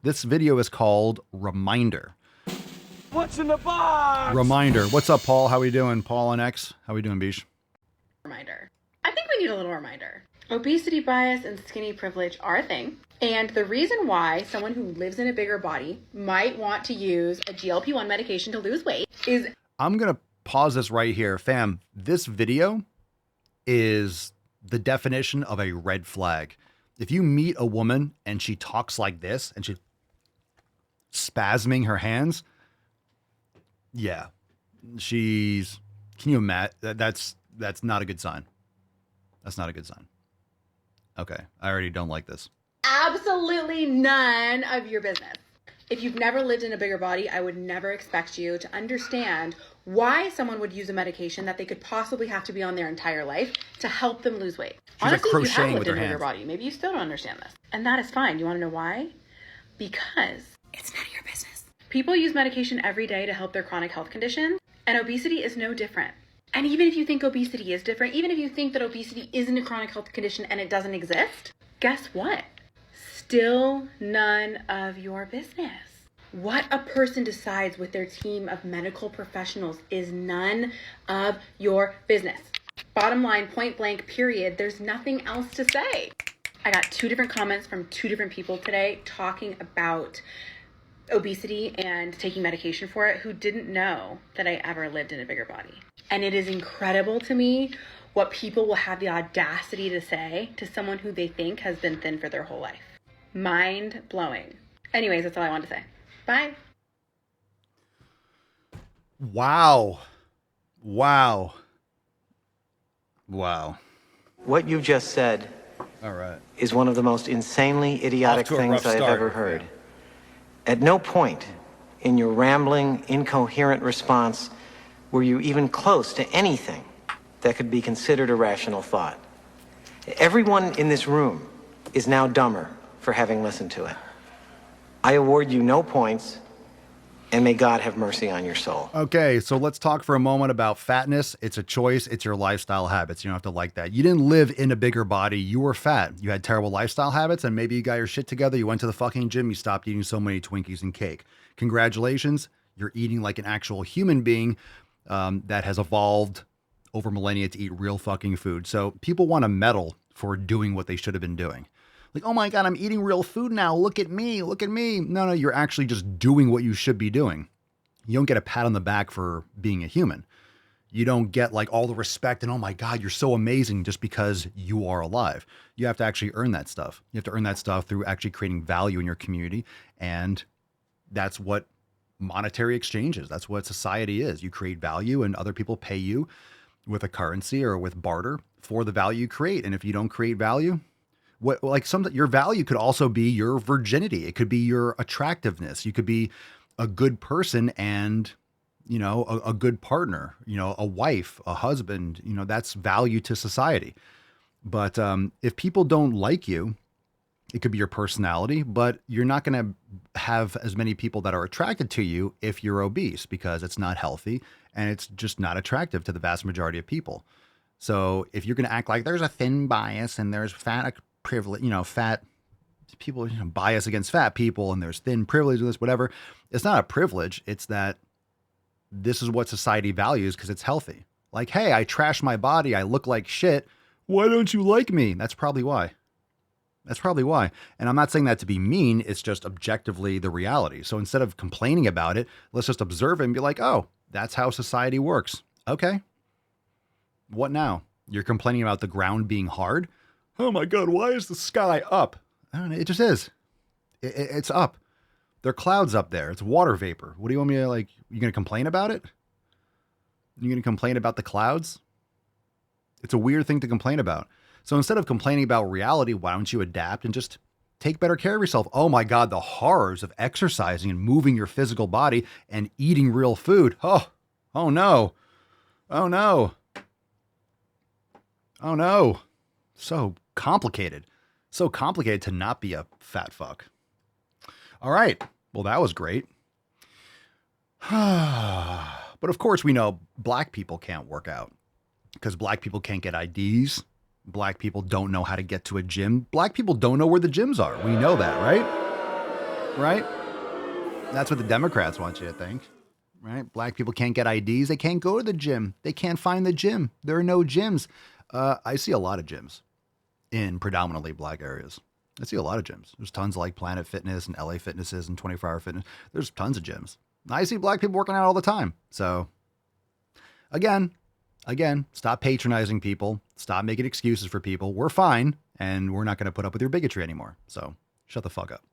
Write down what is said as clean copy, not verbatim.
This video is called Reminder. What's in the box? Reminder. What's up, Paul? How we doing? Paul and X. How we doing, Bish? Reminder. I think we need a little reminder. Obesity bias and skinny privilege are a thing. And the reason why someone who lives in a bigger body might want to use a GLP-1 medication to lose weight is... I'm going to pause this right here. Fam, this video is the definition of a red flag. If you meet a woman and she talks like this and she's spasming her hands, yeah, she's... Can you imagine? That's not a good sign. That's not a good sign. Okay, I already don't like this. Absolutely none of your business. If you've never lived in a bigger body, I would never expect you to understand why someone would use a medication that they could possibly have to be on their entire life to help them lose weight. She's Honestly, like if you have crocheting lived with in her a bigger hands. body, maybe you still don't understand this. And that is fine. You want to know why? Because it's none of your business. People use medication every day to help their chronic health conditions, and obesity is no different. And even if you think obesity is different, even if you think that obesity isn't a chronic health condition and it doesn't exist, guess what? Still none of your business. What a person decides with their team of medical professionals is none of your business. Bottom line, point blank, period. There's nothing else to say. I got 2 different comments from 2 different people today talking about obesity and taking medication for it who didn't know that I ever lived in a bigger body. And it is incredible to me what people will have the audacity to say to someone who they think has been thin for their whole life. Mind blowing. Anyways, that's all I wanted to say. Bye. Wow. Wow. Wow. What you've just said All right. is one of the most insanely idiotic Off to a things rough I've start. ever heard. At no point in your rambling, incoherent response were you even close to anything that could be considered a rational thought. Everyone in this room is now dumber for having listened to it. I award you no points, and may God have mercy on your soul. Okay, so let's talk for a moment about fatness. It's a choice. It's your lifestyle habits. You don't have to like that. You didn't live in a bigger body. You were fat. You had terrible lifestyle habits, and maybe you got your shit together. You went to the fucking gym. You stopped eating so many Twinkies and cake. Congratulations. You're eating like an actual human being that has evolved over millennia to eat real fucking food. So people want to medal for doing what they should have been doing. Like, oh my God, I'm eating real food now. Look at me. Look at me. No, you're actually just doing what you should be doing. You don't get a pat on the back for being a human. You don't get like all the respect and, oh my God, you're so amazing just because you are alive. You have to actually earn that stuff. You have to earn that stuff through actually creating value in your community. And that's what monetary exchange is. That's what society is. You create value and other people pay you with a currency or with barter for the value you create. And if you don't create value, your value could also be your virginity. It could be your attractiveness. You could be a good person and, a good partner, a wife, a husband, that's value to society. But if people don't like you, it could be your personality, but you're not going to have as many people that are attracted to you if you're obese because it's not healthy and it's just not attractive to the vast majority of people. So if you're going to act like there's a thin bias and there's fat privilege, fat people, bias against fat people and there's thin privilege, this, whatever. It's not a privilege. It's that this is what society values because it's healthy. Like, hey, I trash my body. I look like shit. Why don't you like me? That's probably why. That's probably why. And I'm not saying that to be mean. It's just objectively the reality. So instead of complaining about it, let's just observe it and be like, oh, that's how society works. Okay. What now? You're complaining about the ground being hard? Oh my God, why is the sky up? I don't know. It just is. It's up. There are clouds up there. It's water vapor. What do you want me to like? You going to complain about it? You going to complain about the clouds? It's a weird thing to complain about. So instead of complaining about reality, why don't you adapt and just take better care of yourself? Oh my God, the horrors of exercising and moving your physical body and eating real food. Oh no. Oh no. Oh no. So complicated to not be a fat fuck. All right. Well, that was great. But of course we know black people can't work out because black people can't get IDs. Black people don't know how to get to a gym. Black people don't know where the gyms are. We know that, right? right? That's what the Democrats want you to think, right? Black people can't get IDs. They can't go to the gym. They can't find the gym. There are no gyms. I see a lot of gyms in predominantly black areas. I see a lot of gyms. There's tons like Planet Fitness and LA Fitnesses and 24 Hour Fitness. There's tons of gyms. I see black people working out all the time. So again, stop patronizing people. Stop making excuses for people. We're fine. And we're not going to put up with your bigotry anymore. So shut the fuck up.